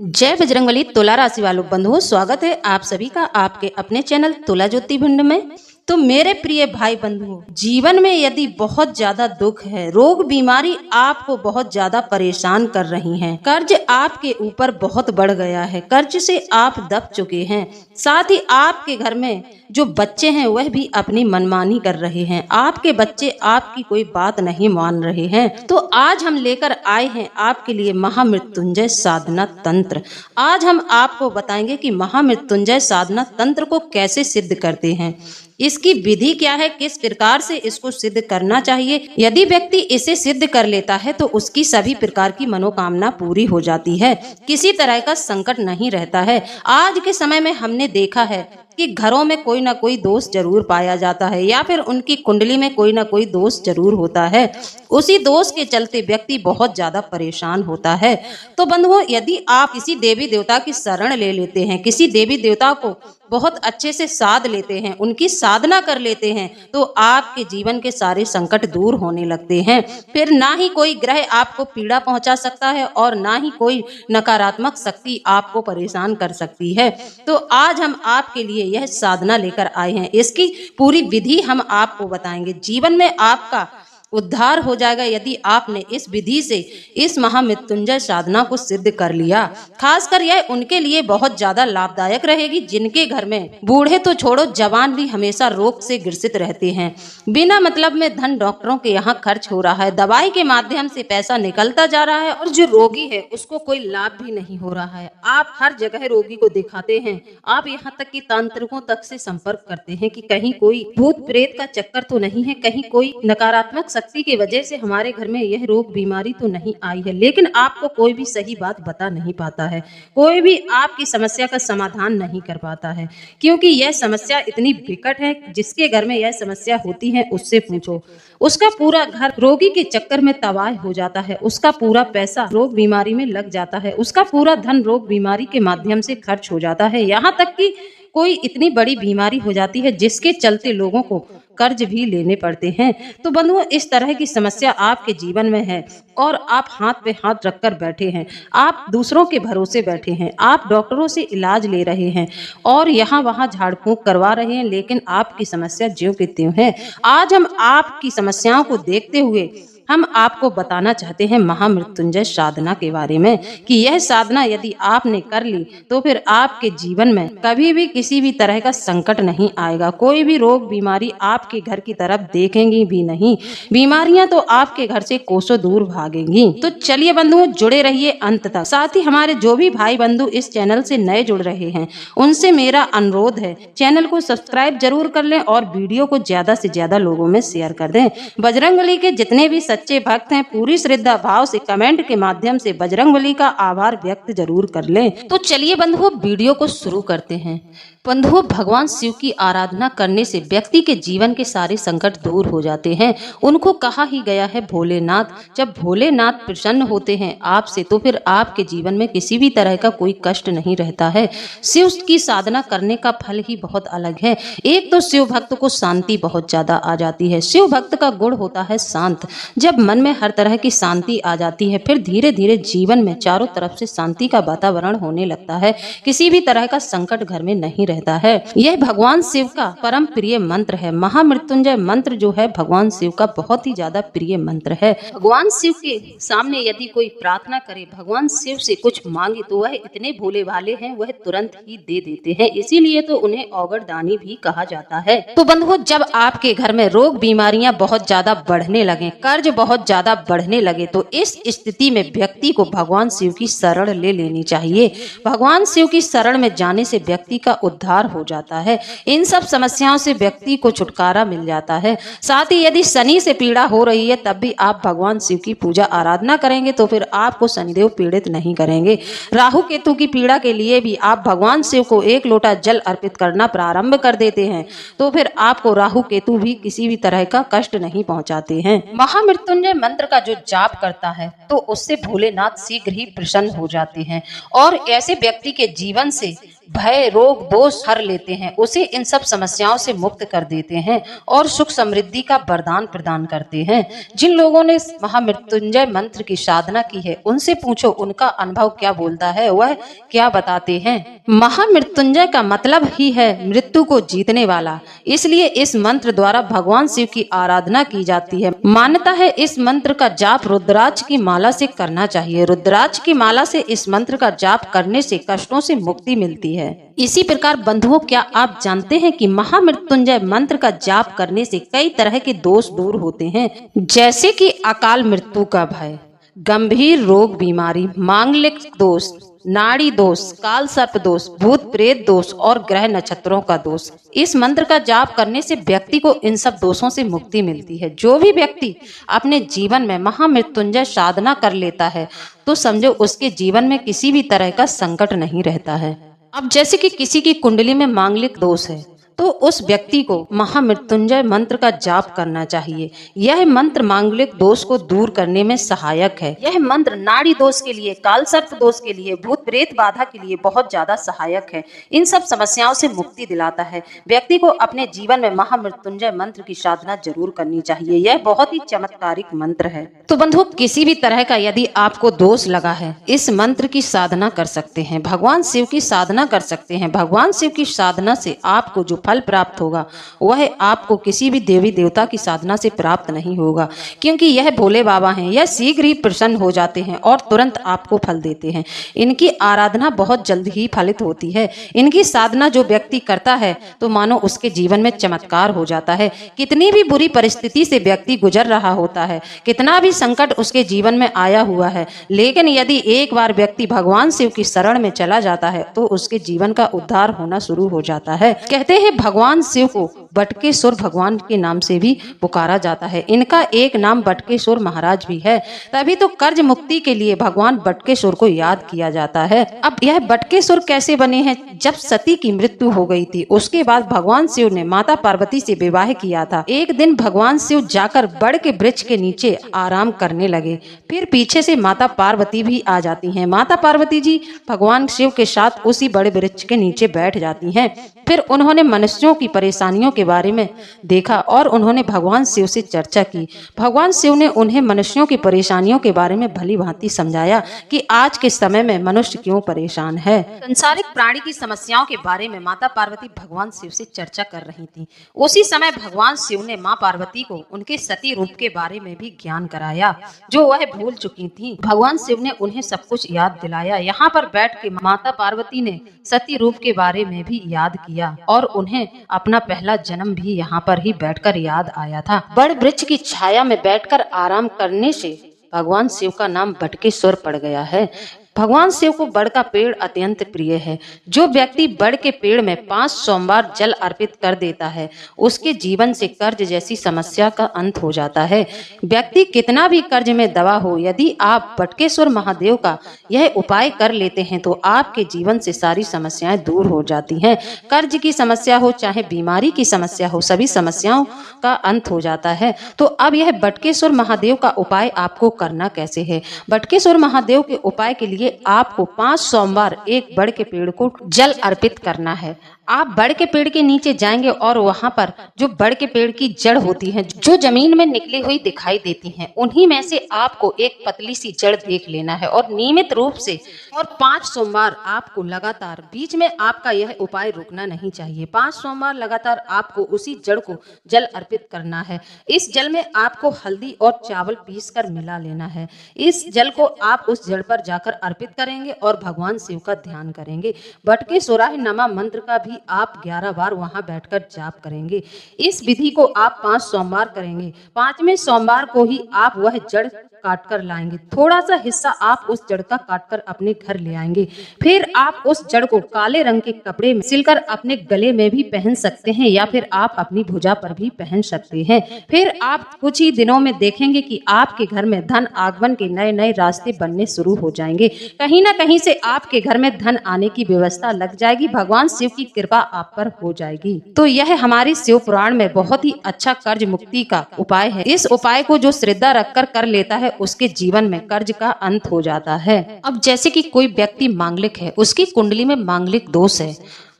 जय बजरंगबली। तुला राशि वालों बंधुओं, स्वागत है आप सभी का आपके अपने चैनल तुला ज्योति भिंड में। तो मेरे प्रिय भाई बंधुओं, जीवन में यदि बहुत ज्यादा दुख है, रोग बीमारी आपको बहुत ज्यादा परेशान कर रही हैं, कर्ज आपके ऊपर बहुत बढ़ गया है, कर्ज से आप दब चुके हैं, साथ ही आपके घर में जो बच्चे हैं वह भी अपनी मनमानी कर रहे हैं, आपके बच्चे आपकी कोई बात नहीं मान रहे हैं, तो आज हम लेकर आए हैं आपके लिए महामृत्युंजय साधना तंत्र। आज हम आपको बताएंगे कि महामृत्युंजय साधना तंत्र को कैसे सिद्ध करते हैं, इसकी विधि क्या है, किस प्रकार से इसको सिद्ध करना चाहिए। यदि व्यक्ति इसे सिद्ध कर लेता है तो उसकी सभी प्रकार की मनोकामना पूरी हो जाती है, किसी तरह का संकट नहीं रहता है। आज के समय में हमने देखा है कि घरों में कोई ना कोई दोष जरूर पाया जाता है या फिर उनकी कुंडली में कोई ना कोई दोष जरूर होता है, उसी दोष के चलते व्यक्ति बहुत ज्यादा परेशान होता है। तो बंधुओं, यदि आप किसी देवी देवता की शरण ले लेते हैं, किसी देवी देवता को बहुत अच्छे से साध लेते हैं, उनकी साधना कर लेते हैं, तो आपके जीवन के सारे संकट दूर होने लगते हैं। फिर ना ही कोई ग्रह आपको पीड़ा पहुंचा सकता है और ना ही कोई नकारात्मक शक्ति आपको परेशान कर सकती है। तो आज हम आपके लिए यह साधना लेकर आए हैं, इसकी पूरी विधि हम आपको बताएंगे। जीवन में आपका उद्धार हो जाएगा यदि आपने इस विधि से इस महामृत्युंजय साधना को सिद्ध कर लिया। खासकर यह उनके लिए बहुत ज्यादा लाभदायक रहेगी जिनके घर में बूढ़े तो छोड़ो, जवान भी हमेशा रोग से ग्रसित रहते हैं। बिना मतलब में धन डॉक्टरों के यहाँ खर्च हो रहा है, दवाई के माध्यम से पैसा निकलता जा रहा है और जो रोगी है उसको कोई लाभ भी नहीं हो रहा है। आप हर जगह रोगी को दिखाते हैं, आप यहाँ तक कि तांत्रिकों तक से संपर्क करते हैं कि कहीं कोई भूत प्रेत का चक्कर तो नहीं है, कहीं कोई नकारात्मक शक्ति की वजह से हमारे घर में यह रोग बीमारी तो नहीं आई है, लेकिन आपको कोई भी सही बात बता नहीं पाता है, कोई भी आपकी समस्या का समाधान नहीं कर पाता है, क्योंकि यह समस्या इतनी विकट है। जिसके घर में यह समस्या होती है उससे पूछो, उसका पूरा घर रोगी के चक्कर में तबाह हो जाता है, उसका पूरा पैसा रोग बीमारी में लग जाता है, उसका पूरा धन रोग बीमारी के माध्यम से खर्च हो जाता है, यहाँ तक कि कोई इतनी बड़ी बीमारी हो जाती है जिसके चलते लोगों को कर्ज भी लेने पड़ते हैं। तो बंधुओं, इस तरह की समस्या आपके जीवन में है और आप हाथ पे हाथ रखकर बैठे हैं, आप दूसरों के भरोसे बैठे हैं, आप डॉक्टरों से इलाज ले रहे हैं और यहाँ वहाँ झाड़ फूंक करवा रहे हैं, लेकिन आपकी समस्या ज्यों की त्यों है। आज हम आपकी समस्याओं को देखते हुए हम आपको बताना चाहते हैं महामृत्युंजय साधना के बारे में कि यह साधना यदि आपने कर ली तो फिर आपके जीवन में कभी भी किसी भी तरह का संकट नहीं आएगा, कोई भी रोग बीमारी आपके घर की तरफ देखेंगी भी नहीं, बीमारियां तो आपके घर से कोसों दूर भागेंगी। तो चलिए बंधुओं, जुड़े रहिए अंत तक। साथ ही हमारे जो भी भाई बंधु इस चैनल से नए जुड़ रहे हैं उनसे मेरा अनुरोध है, चैनल को सब्सक्राइब जरूर कर लें और वीडियो को ज्यादा से ज्यादा लोगों में शेयर कर दें। बजरंगबली के जितने भी सच्चे भक्त हैं पूरी श्रद्धा भाव से कमेंट के माध्यम से बजरंगबली का आभार व्यक्त जरूर कर लें। तो चलिए बंधुओं, वीडियो को शुरू करते हैं। बंधुओं, भगवान शिव की आराधना करने से व्यक्ति के जीवन के सारे संकट दूर हो जाते हैं। उनको कहा ही गया है भोलेनाथ, जब भोलेनाथ प्रसन्न होते हैं आपसे तो फिर आपके जीवन में किसी भी तरह का कोई कष्ट नहीं रहता है। शिव की साधना करने का फल ही बहुत अलग है। एक तो शिव भक्त को शांति बहुत ज्यादा आ जाती है, शिव भक्त का गुण होता है शांत। जब मन में हर तरह की शांति आ जाती है फिर धीरे धीरे जीवन में चारों तरफ से शांति का वातावरण होने लगता है, किसी भी तरह का संकट घर में नहीं रहता है। यह भगवान शिव का परम प्रिय मंत्र है। महामृत्युंजय मंत्र जो है भगवान शिव का बहुत ही ज्यादा प्रिय मंत्र है। भगवान शिव के सामने यदि कोई प्रार्थना करे, भगवान शिव से कुछ मांगे तो वह इतने भोले भाले हैं, वह तुरंत ही दे देते हैं, इसीलिए तो उन्हें औगरदानी भी कहा जाता है। तो बंधुओं, जब आपके घर में रोग बीमारियां बहुत ज्यादा बढ़ने लगे, कर्ज बहुत ज्यादा बढ़ने लगे, तो इस स्थिति में व्यक्ति को भगवान शिव की शरण ले लेनी चाहिए। भगवान शिव की शरण में जाने से व्यक्ति का उद्धार हो जाता है, इन सब समस्याओं से व्यक्ति को छुटकारा मिल जाता है। साथ ही यदि शनि से पीड़ा हो रही है तब भी आप भगवान शिव की पूजा आराधना करेंगे तो फिर आपको शनिदेव पीड़ित नहीं करेंगे। राहु केतु की पीड़ा के लिए भी आप भगवान शिव को 1 लोटा जल अर्पित करना प्रारंभ कर देते हैं तो फिर आपको राहु केतु भी किसी भी तरह का कष्ट नहीं पहुंचाते हैं। महामृत्युंजय मंत्र का जो जाप करता है तो उससे भोलेनाथ शीघ्र ही प्रसन्न हो जाते हैं और ऐसे व्यक्ति के जीवन से भय रोग दोष हर लेते हैं, उसे इन सब समस्याओं से मुक्त कर देते हैं और सुख समृद्धि का वरदान प्रदान करते हैं। जिन लोगों ने महामृत्युंजय मंत्र की साधना की है उनसे पूछो उनका अनुभव क्या बोलता है, वह क्या बताते हैं। महामृत्युंजय का मतलब ही है मृत्यु को जीतने वाला, इसलिए इस मंत्र द्वारा भगवान शिव की आराधना की जाती है। मान्यता है इस मंत्र का जाप रुद्राक्ष की माला से करना चाहिए। रुद्राक्ष की माला से इस मंत्र का जाप करने से कष्टों से मुक्ति मिलती है। इसी प्रकार बंधुओं, क्या आप जानते हैं कि महामृत्युंजय मंत्र का जाप करने से कई तरह के दोष दूर होते हैं, जैसे कि अकाल मृत्यु का भय, गंभीर रोग बीमारी, मांगलिक दोष, नाड़ी दोष, काल सर्प दोष, भूत प्रेत दोष और ग्रह नक्षत्रों का दोष। इस मंत्र का जाप करने से व्यक्ति को इन सब दोषों से मुक्ति मिलती है। जो भी व्यक्ति अपने जीवन में महामृत्युंजय साधना कर लेता है तो समझो उसके जीवन में किसी भी तरह का संकट नहीं रहता है। अब जैसे कि किसी की कुंडली में मांगलिक दोष है तो उस व्यक्ति को महामृत्युंजय मंत्र का जाप करना चाहिए। यह मंत्र मांगलिक दोष को दूर करने में सहायक है। यह मंत्र नाड़ी दोष के लिए, काल सर्प दोष के लिए, भूत प्रेत बाधा के लिए बहुत ज्यादा सहायक है। इन सब समस्याओं से मुक्ति दिलाता है। व्यक्ति को अपने जीवन में महामृत्युंजय मंत्र की साधना जरूर करनी चाहिए। यह बहुत ही चमत्कारिक मंत्र है। तो बंधु, किसी भी तरह का यदि आपको दोष लगा है, इस मंत्र की साधना कर सकते हैं। भगवान शिव की साधना कर सकते हैं। भगवान शिव की साधना से आपको जो फल प्राप्त होगा वह आपको किसी भी देवी देवता की साधना से प्राप्त नहीं होगा, क्योंकि यह भोले बाबा हैं। यह शीघ्र ही प्रसन्न हो जाते हैं और तुरंत आपको फल देते हैं। इनकी आराधना बहुत जल्द ही फलित होती है। इनकी साधना जो व्यक्ति करता है तो मानो उसके जीवन में चमत्कार हो जाता है। कितनी भी बुरी परिस्थिति से व्यक्ति गुजर रहा होता है, कितना भी संकट उसके जीवन में आया हुआ है, लेकिन यदि एक बार व्यक्ति भगवान शिव की शरण में चला जाता है तो उसके जीवन का उद्धार होना शुरू हो जाता है। कहते हैं भगवान शिव को बटकेश्वर भगवान के नाम से भी पुकारा जाता है। इनका एक नाम बटकेश्वर महाराज भी है। तभी तो कर्ज मुक्ति के लिए भगवान बटकेश्वर को याद किया जाता है। अब यह बटकेश्वर कैसे बने हैं? जब सती की मृत्यु हो गई थी उसके बाद भगवान शिव ने माता पार्वती से विवाह किया था। एक दिन भगवान शिव जाकर बड़ के वृक्ष के नीचे आराम करने लगे। फिर पीछे से माता पार्वती भी आ जाती हैं। माता पार्वती जी भगवान शिव के साथ उसी बड़े वृक्ष के नीचे बैठ जाती हैं। फिर उन्होंने मनुष्यों की परेशानियों के बारे में देखा और उन्होंने भगवान शिव से चर्चा की। भगवान शिव ने उन्हें मनुष्यों की परेशानियों के बारे में भली भांति समझाया कि आज के समय में मनुष्य क्यों परेशान है। संसारिक प्राणी की समस्याओं के बारे में माता पार्वती भगवान शिव से चर्चा कर रही थी। उसी समय भगवान शिव ने माँ पार्वती को उनके सती रूप के बारे में भी ज्ञान कराया जो वह भूल चुकी थी। भगवान शिव ने उन्हें सब कुछ याद दिलाया। यहाँ पर बैठ के माता पार्वती ने सती रूप के बारे में भी याद किया और उन्हें अपना पहला जन्म भी यहाँ पर ही बैठकर याद आया था। बड़ वृक्ष की छाया में बैठकर आराम करने से भगवान शिव का नाम बटकेश्वर पड़ गया है। भगवान शिव को बड़ का पेड़ अत्यंत प्रिय है। जो व्यक्ति बड़ के पेड़ में 5 सोमवार जल अर्पित कर देता है उसके जीवन से कर्ज जैसी समस्या का अंत हो जाता है। व्यक्ति कितना भी कर्ज में दबा हो, यदि आप बटकेश्वर महादेव का यह उपाय कर लेते हैं तो आपके जीवन से सारी समस्याएं दूर हो जाती हैं। कर्ज की समस्या हो चाहे बीमारी की समस्या हो, सभी समस्याओं का अंत हो जाता है। तो अब यह बटकेश्वर महादेव का उपाय आपको करना कैसे है? बटकेश्वर महादेव के उपाय के लिए आपको 5 सोमवार एक बड़ के पेड़ को जल अर्पित करना है। आप बड़ के पेड़ के नीचे जाएंगे और वहां पर जो बड़ के पेड़ की जड़ होती है जो जमीन में निकली हुई दिखाई देती हैं, उन्हीं में से आपको एक पतली सी जड़ देख लेना है और नियमित रूप से और 5 सोमवार आपको लगातार, बीच में आपका यह उपाय रुकना नहीं चाहिए। 5 सोमवार लगातार आपको उसी जड़ को जल अर्पित करना है। इस जल में आपको हल्दी और चावल पीसकर मिला लेना है। इस जल को आप उस जड़ पर जाकर अर्पित करेंगे और भगवान शिव का ध्यान करेंगे। बटकेश्वराय नमः मंत्र का भी आप 11 बार वहां बैठकर जाप करेंगे। इस विधि को आप 5 सोमवार करेंगे। 5वें सोमवार को ही आप वह जड़ काट कर लाएंगे। थोड़ा सा हिस्सा आप उस जड़ का काटकर अपने घर ले आएंगे। फिर आप उस जड़ को काले रंग के कपड़े में सिलकर अपने गले में भी पहन सकते हैं या फिर आप अपनी भुजा पर भी पहन सकते हैं। फिर आप कुछ ही दिनों में देखेंगे कि आपके घर में धन आगमन के नए नए रास्ते बनने शुरू हो जाएंगे। कहीं ना कहीं से आपके घर में धन आने की व्यवस्था लग जाएगी। भगवान शिव की कृपा आप पर हो जाएगी। तो यह हमारी शिव पुराण में बहुत ही अच्छा कर्ज मुक्ति का उपाय है। इस उपाय को जो श्रद्धा रखकर कर लेता है उसके जीवन में कर्ज का अंत हो जाता है। अब जैसे कि कोई व्यक्ति मांगलिक है, उसकी कुंडली में मांगलिक दोष है,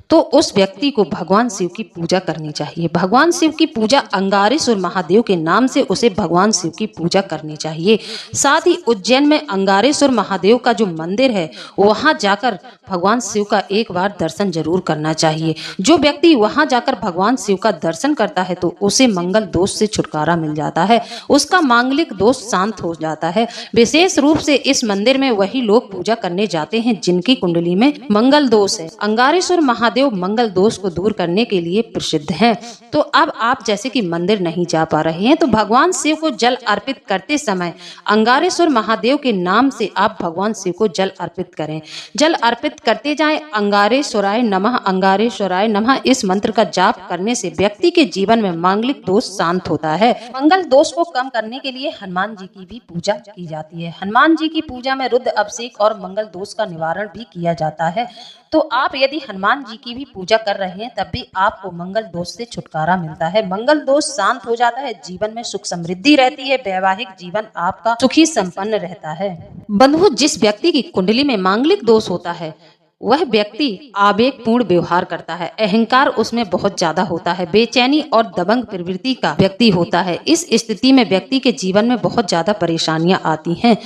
तो उस व्यक्ति को भगवान शिव की पूजा करनी चाहिए। भगवान शिव की पूजा अंगारेश्वर महादेव के नाम से उसे भगवान शिव की पूजा करनी चाहिए। साथ ही उज्जैन में अंगारेश्वर महादेव का जो मंदिर है, वहां जाकर भगवान शिव का एक बार दर्शन जरूर करना चाहिए। जो व्यक्ति वहां जाकर भगवान शिव का दर्शन करता है तो उसे मंगल दोष से छुटकारा मिल जाता है, उसका मांगलिक दोष शांत हो जाता है। विशेष रूप से इस मंदिर में वही लोग पूजा करने जाते हैं जिनकी कुंडली में मंगल दोष है। अंगारेश्वर महादेव मंगल दोष को दूर करने के लिए प्रसिद्ध हैं। तो अब आप जैसे कि मंदिर नहीं जा पा रहे हैं तो भगवान शिव को जल अर्पित करते समय अंगारेश्वर महादेव के नाम से आप भगवान शिव को जल अर्पित करें। जल अर्पित करते जाएं, अंगारेश्वराय नमः, अंगारेश्वराय नमः इस मंत्र का जाप करने से व्यक्ति के जीवन में मांगलिक दोष शांत होता है। मंगल दोष को कम करने के लिए हनुमान जी की भी पूजा की जाती है। हनुमान जी की पूजा में रुद्र अभिषेक और मंगल दोष का निवारण भी किया जाता है। तो आप यदि हनुमान जी की भी पूजा कर रहे हैं तब भी आपको मंगल दोष से छुटकारा मिलता है, मंगल दोष शांत हो जाता है, जीवन में सुख समृद्धि रहती है, वैवाहिक जीवन आपका सुखी संपन्न रहता है। बंधुओं, जिस व्यक्ति की कुंडली में मांगलिक दोष होता है वह व्यक्ति आवेगपूर्ण व्यवहार करता है, अहंकार उसमें बहुत ज्यादा होता है, बेचैनी और दबंग प्रवृत्ति का व्यक्ति होता है। इस स्थिति में व्यक्ति के जीवन में बहुत ज्यादा परेशानियां आती हैं।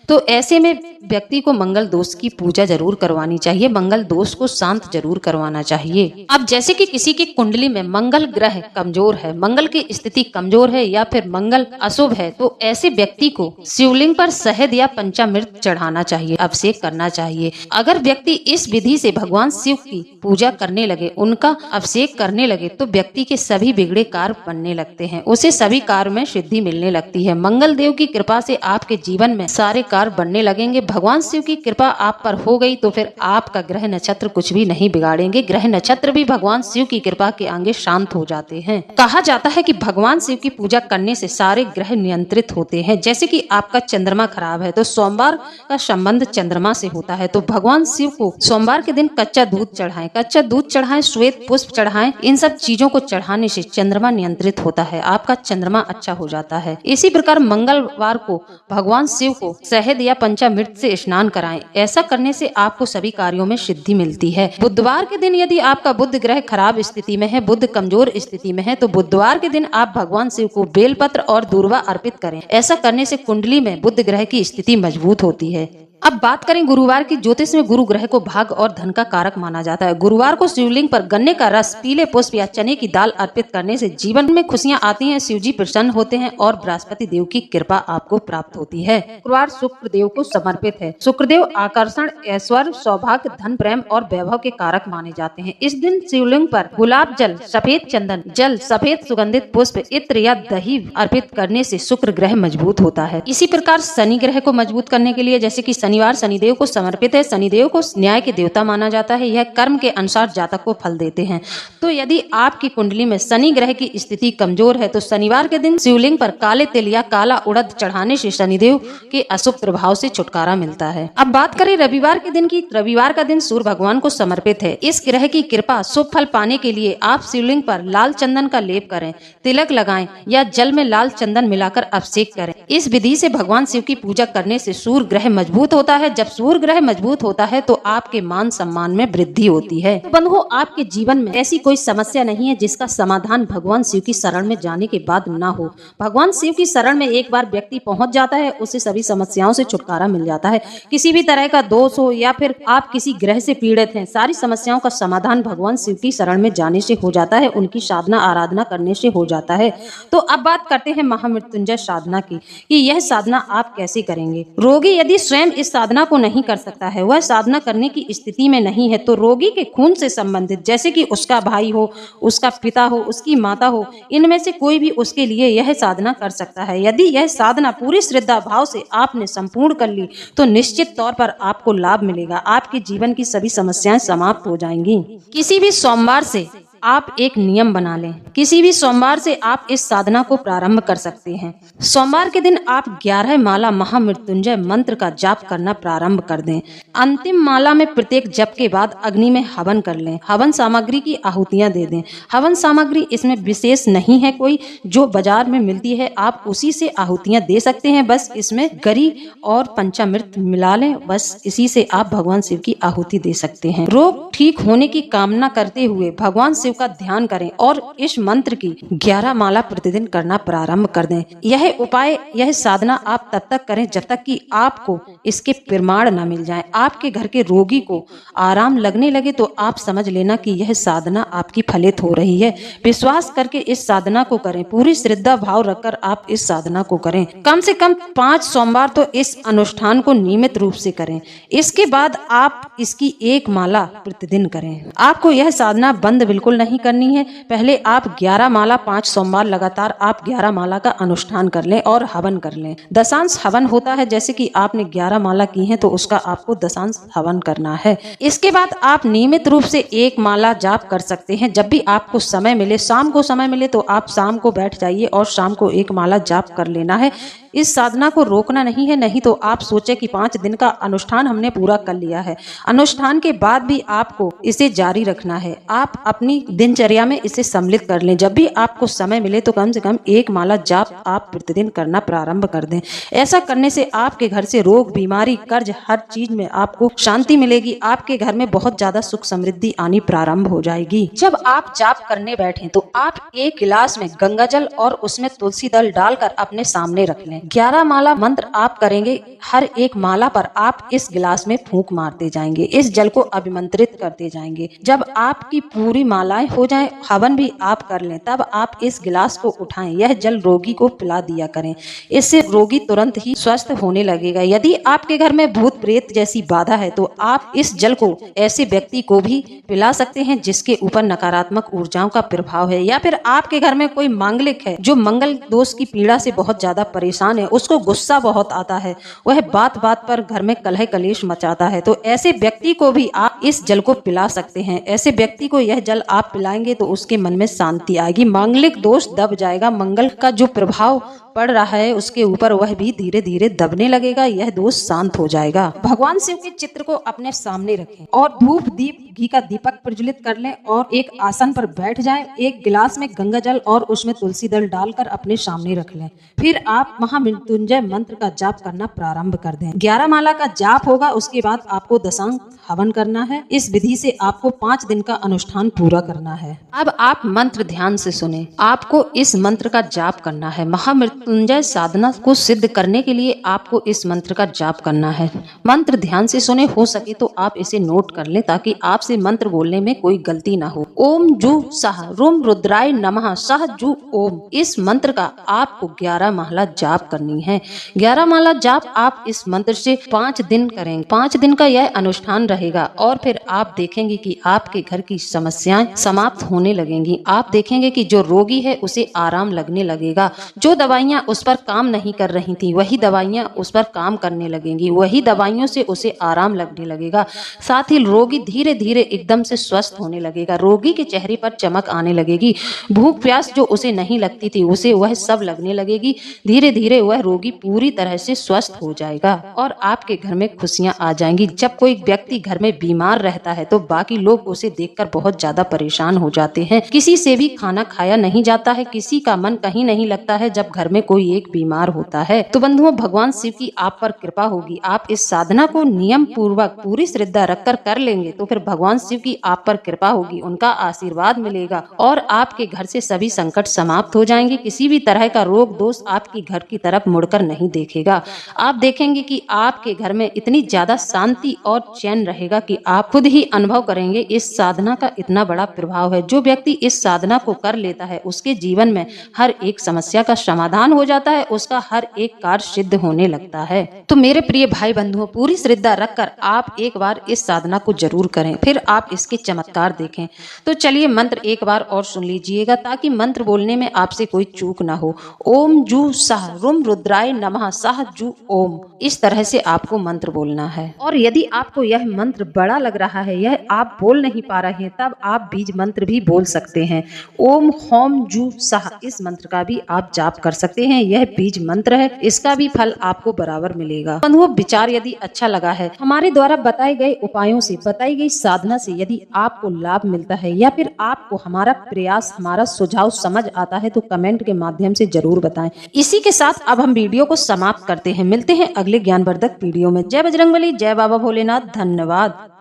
तो ऐसे में व्यक्ति को मंगल दोष की पूजा जरूर करवानी चाहिए, मंगल दोष को शांत जरूर करवाना चाहिए। अब जैसे कि किसी की कुंडली में मंगल ग्रह कमजोर है, मंगल की स्थिति कमजोर है या फिर मंगल अशुभ है, तो ऐसे व्यक्ति को शिवलिंग पर शहद या पंचामृत चढ़ाना चाहिए, अभिषेक करना चाहिए। अगर व्यक्ति इस विधि से भगवान शिव की पूजा करने लगे, उनका अभिषेक करने लगे, तो व्यक्ति के सभी बिगड़े कार्य बनने लगते हैं, उसे सभी कार्य में सिद्धि मिलने लगती है। मंगल देव की कृपा से आपके जीवन में सारे कार्य बनने लगेंगे। भगवान शिव की कृपा आप पर हो गई तो फिर आपका ग्रह नक्षत्र कुछ भी नहीं बिगाड़ेंगे। ग्रह नक्षत्र भी भगवान शिव की कृपा के आगे शांत हो जाते हैं। कहा जाता है कि भगवान शिव की पूजा करने से सारे ग्रह नियंत्रित होते हैं। जैसे कि आपका चंद्रमा खराब है तो सोमवार का संबंध चंद्रमा से होता है, तो भगवान शिव को सोमवार के दिन कच्चा दूध चढ़ाएं, कच्चा दूध चढ़ाएं, श्वेत पुष्प चढ़ाएं। इन सब चीजों को चढ़ाने से चंद्रमा नियंत्रित होता है, आपका चंद्रमा अच्छा हो जाता है। इसी प्रकार मंगलवार को भगवान शिव को शहद या पंचामृत से स्नान कराएं। ऐसा करने से आपको सभी कार्यों में सिद्धि मिलती है। बुधवार के दिन यदि आपका बुध ग्रह खराब स्थिति में है, बुध कमजोर स्थिति में है, तो बुधवार के दिन आप भगवान शिव को बेलपत्र और दूर्वा अर्पित करें। ऐसा करने से कुंडली में बुध ग्रह की स्थिति मजबूत होती है। अब बात करें गुरुवार की। ज्योतिष में गुरु ग्रह को भाग और धन का कारक माना जाता है। गुरुवार को शिवलिंग पर गन्ने का रस, पीले पुष्प या चने की दाल अर्पित करने से जीवन में खुशियां आती हैं, शिवजी प्रसन्न होते हैं और बृहस्पति देव की कृपा आपको प्राप्त होती है। शुक्रवार शुक्र देव को समर्पित है। शुक्रदेव आकर्षण, ऐश्वर्य, सौभाग्य, धन, प्रेम और वैभव के कारक माने जाते हैं। इस दिन शिवलिंग पर गुलाब जल, सफेद चंदन जल, सफेद सुगंधित पुष्प, इत्र या दही अर्पित करने से शुक्र ग्रह मजबूत होता है। इसी प्रकार शनि ग्रह को मजबूत करने के लिए जैसे कि शनिवार शनिदेव को समर्पित है। शनिदेव को न्याय के देवता माना जाता है, यह कर्म के अनुसार जातक को फल देते हैं। तो यदि आपकी कुंडली में शनि ग्रह की स्थिति कमजोर है तो शनिवार के दिन शिवलिंग पर काले तिल या काला उड़द चढ़ाने से शनिदेव के अशुभ प्रभाव से छुटकारा मिलता है। अब बात करें रविवार के दिन की। रविवार का दिन सूर्य भगवान को समर्पित है। इस ग्रह की कृपा शुभ फल पाने के लिए आप शिवलिंग पर लाल चंदन का लेप करें, तिलक लगाएं या जल में लाल चंदन मिलाकर अभिषेक करें। इस विधि से भगवान शिव की पूजा करने से सूर्य ग्रह मजबूत होता है। जब सूर्य ग्रह मजबूत होता है तो आपके मान सम्मान में वृद्धि होती है। तो बंधुओं, आपके जीवन में ऐसी कोई समस्या नहीं है जिसका समाधान भगवान शिव की शरण में जाने के बाद ना हो। भगवान शिव की शरण में एक बार व्यक्ति पहुंच जाता है, उसे सभी समस्याओं से छुटकारा मिल जाता है। किसी भी तरह का दोष हो या फिर आप किसी ग्रह से पीड़ित हैं, सारी समस्याओं का समाधान भगवान शिव की शरण में जाने से हो जाता है, उनकी साधना आराधना करने से हो जाता है। तो अब बात करते हैं महामृत्युंजय साधना की, कि यह साधना आप कैसे करेंगे। रोगी यदि स्वयं इस साधना को नहीं कर सकता है, वह साधना करने की स्थिति में नहीं है, तो रोगी के खून से संबंधित जैसे कि उसका भाई हो, उसका पिता हो, उसकी माता हो, इनमें से कोई भी उसके लिए यह साधना कर सकता है। यदि यह साधना पूरी श्रद्धा भाव से आपने संपूर्ण कर ली तो निश्चित तौर पर आपको लाभ मिलेगा, आपके जीवन की सभी समस्याएं समाप्त हो जाएंगी। किसी भी सोमवार से आप एक नियम बना लें। किसी भी सोमवार से आप इस साधना को प्रारंभ कर सकते हैं। सोमवार के दिन आप 11 माला महामृत्युंजय मंत्र का जाप करना प्रारंभ कर दें। अंतिम माला में प्रत्येक जप के बाद अग्नि में हवन कर लें। हवन सामग्री की आहुतियां दे दें। हवन सामग्री इसमें विशेष नहीं है कोई, जो बाजार में मिलती है आप उसी से आहुतियां दे सकते हैं। बस इसमें गरी और पंचामृत मिला लें, बस इसी से आप भगवान शिव की आहुति दे सकते हैं। रोग ठीक होने की कामना करते हुए भगवान शिव का ध्यान करें और इस मंत्र की 11 माला प्रतिदिन करना प्रारंभ कर दें। यह उपाय, यह साधना आप तब तक करें जब तक कि आपको इसके प्रमाण न मिल जाएं। आपके घर के रोगी को आराम लगने लगे तो आप समझ लेना कि यह साधना आपकी फलित हो रही है। विश्वास करके इस साधना को करें। पूरी श्रद्धा भाव रखकर आप इस साधना को करें। कम से कम 5 सोमवार तो इस अनुष्ठान को नियमित रूप से करें। इसके बाद आप इसकी 1 माला प्रतिदिन करें। आपको यह साधना बंद बिल्कुल नहीं करनी है। पहले आप 11 माला 5 सोमवार लगातार आप 11 माला का अनुष्ठान कर लें और हवन कर लें। दशांश हवन होता है, जैसे कि आपने 11 माला की है तो उसका आपको दशांश हवन करना है। इसके बाद आप नियमित रूप से 1 माला जाप कर सकते हैं। जब भी आपको समय मिले, शाम को समय मिले तो आप शाम को बैठ जाइए और शाम को 1 माला जाप कर लेना है। इस साधना को रोकना नहीं है, नहीं तो आप सोचे कि 5 दिन का अनुष्ठान हमने पूरा कर लिया है। अनुष्ठान के बाद भी आपको इसे जारी रखना है। आप अपनी दिनचर्या में इसे सम्मिलित कर लें। जब भी आपको समय मिले तो कम से कम 1 माला जाप आप प्रतिदिन करना प्रारंभ कर दें। ऐसा करने से आपके घर से रोग, बीमारी, कर्ज, हर चीज में आपको शांति मिलेगी। आपके घर में बहुत ज्यादा सुख समृद्धि आनी प्रारंभ हो जाएगी। जब आप जाप करने बैठे तो आप 1 गिलास में गंगा जल और उसमें तुलसी दल डालकर अपने सामने रख लें। 11 माला मंत्र आप करेंगे। हर 1 माला पर आप इस गिलास में फूंक मारते जाएंगे। इस जल को अभिमंत्रित करते जाएंगे। जब आपकी पूरी मालाएं हो जाएं, हवन भी आप कर लें, तब आप इस गिलास को उठाएं। यह जल रोगी को पिला दिया करें। इससे रोगी तुरंत ही स्वस्थ होने लगेगा। यदि आपके घर में भूत प्रेत जैसी बाधा है तो आप इस जल को ऐसे व्यक्ति को भी पिला सकते हैं जिसके ऊपर नकारात्मक ऊर्जाओं का प्रभाव है, या फिर आपके घर में कोई मांगलिक है जो मंगल दोष की पीड़ा से बहुत ज्यादा परेशान है, उसको गुस्सा बहुत आता है, वह बात बात पर घर में कलह कलेश मचाता है, तो ऐसे व्यक्ति को भी आप इस जल को पिला सकते हैं। ऐसे व्यक्ति को यह जल आप पिलाएंगे तो उसके मन में शांति आएगी, मांगलिक दोष दब जाएगा, मंगल का जो प्रभाव पड़ रहा है उसके ऊपर वह भी धीरे धीरे दबने लगेगा, यह दोष शांत हो जाएगा। भगवान शिव के चित्र को अपने सामने रखें और धूप दीप घी का दीपक प्रज्वलित कर लें और एक आसन पर बैठ जाएं। 1 गिलास में गंगा जल और उसमें तुलसी दल डालकर अपने सामने रख लें। फिर आप महामृत्युंजय मंत्र का जाप करना प्रारंभ कर दें। 11 माला का जाप होगा, उसके बाद आपको दशांश हवन करना है। इस विधि से आपको 5 दिन का अनुष्ठान पूरा करना है। अब आप मंत्र ध्यान से सुने। आपको इस मंत्र का जाप करना है। महामृत्युंजय साधना को सिद्ध करने के लिए आपको इस मंत्र का जाप करना है। मंत्र ध्यान से सुने, हो सके तो आप इसे नोट कर लें ताकि आपसे मंत्र बोलने में कोई गलती ना हो। ओम जू सह रुम रुद्राय नमः सह जू ओम। इस मंत्र का आपको 11 माला जाप करनी है। 11 माला जाप आप इस मंत्र से 5 दिन करेंगे। 5 दिन का यह अनुष्ठान रहेगा और फिर आप देखेंगे कि आपके घर की समस्याएं समाप्त होने लगेंगी। आप देखेंगे कि जो रोगी है उसे आराम लगने लगेगा। जो दवाइयां उस पर काम नहीं कर रही थी वही दवाइयां उस पर काम करने लगेंगी। वही दवाइयों से उसे आराम लगने लगेगा। साथ ही रोगी धीरे धीरे एकदम से स्वस्थ होने लगेगा। रोगी के चेहरे पर चमक आने लगेगी। भूख प्यास जो उसे नहीं लगती थी उसे वह सब लगने लगेगी। धीरे धीरे वह रोगी पूरी तरह से स्वस्थ हो जाएगा और आपके घर में खुशियां आ जाएंगी। जब कोई व्यक्ति घर में बीमार रहता है तो बाकी लोग उसे देखकर बहुत ज्यादा परेशान हो जाते हैं। किसी से भी खाना खाया नहीं जाता है, किसी का मन कहीं नहीं लगता है जब घर में कोई एक बीमार होता है। तो बंधुओं, भगवान शिव की आप पर कृपा होगी। आप इस साधना को नियम पूर्वक पूरी श्रद्धा रखकर कर लेंगे तो फिर भगवान शिव की आप पर कृपा होगी, उनका आशीर्वाद मिलेगा और आपके घर से सभी संकट समाप्त हो जाएंगे। किसी भी तरह का रोग दोष आपकी घर की तरफ मुड़कर नहीं देखेगा। आप देखेंगे कि आपके घर में इतनी ज्यादा शांति और चैन रहेगा कि आप खुद ही अनुभव करेंगे इस साधना का इतना बड़ा प्रभाव है। जो व्यक्ति इस साधना को कर लेता है उसके जीवन में हर एक समस्या का समाधान हो जाता है, उसका हर एक कार्य सिद्ध होने लगता है। तो मेरे प्रिय भाई बंधुओं, पूरी श्रद्धा रखकर आप एक बार इस साधना को जरूर करें, फिर आप इसके चमत्कार देखें। तो चलिए मंत्र एक बार और सुन लीजिएगा, ताकि मंत्र बोलने में आपसे कोई चूक ना हो। ओम जू सह रुम रुद्राय नमः सह जू ओम, इस तरह से आपको मंत्र बोलना है। और यदि आपको यह मंत्र बड़ा लग रहा है, यह आप बोल नहीं पा रहे हैं, तब आप बीज मंत्र भी बोल सकते हैं। ओम होम जू सह, इस मंत्र का भी आप जाप कर सकते हैं। यह बीज मंत्र है, इसका भी फल आपको बराबर मिलेगा। बंधुओं, विचार यदि अच्छा लगा है, हमारे द्वारा बताए गए उपायों से, बताई गई साधना से यदि आपको लाभ मिलता है, या फिर आपको हमारा प्रयास, हमारा सुझाव समझ आता है, तो कमेंट के माध्यम से जरूर बताएं। इसी के साथ अब हम वीडियो को समाप्त करते हैं। मिलते हैं अगले ज्ञानवर्धक वीडियो में। जय बजरंगबली, जय बाबा भोलेनाथ, धन्यवाद।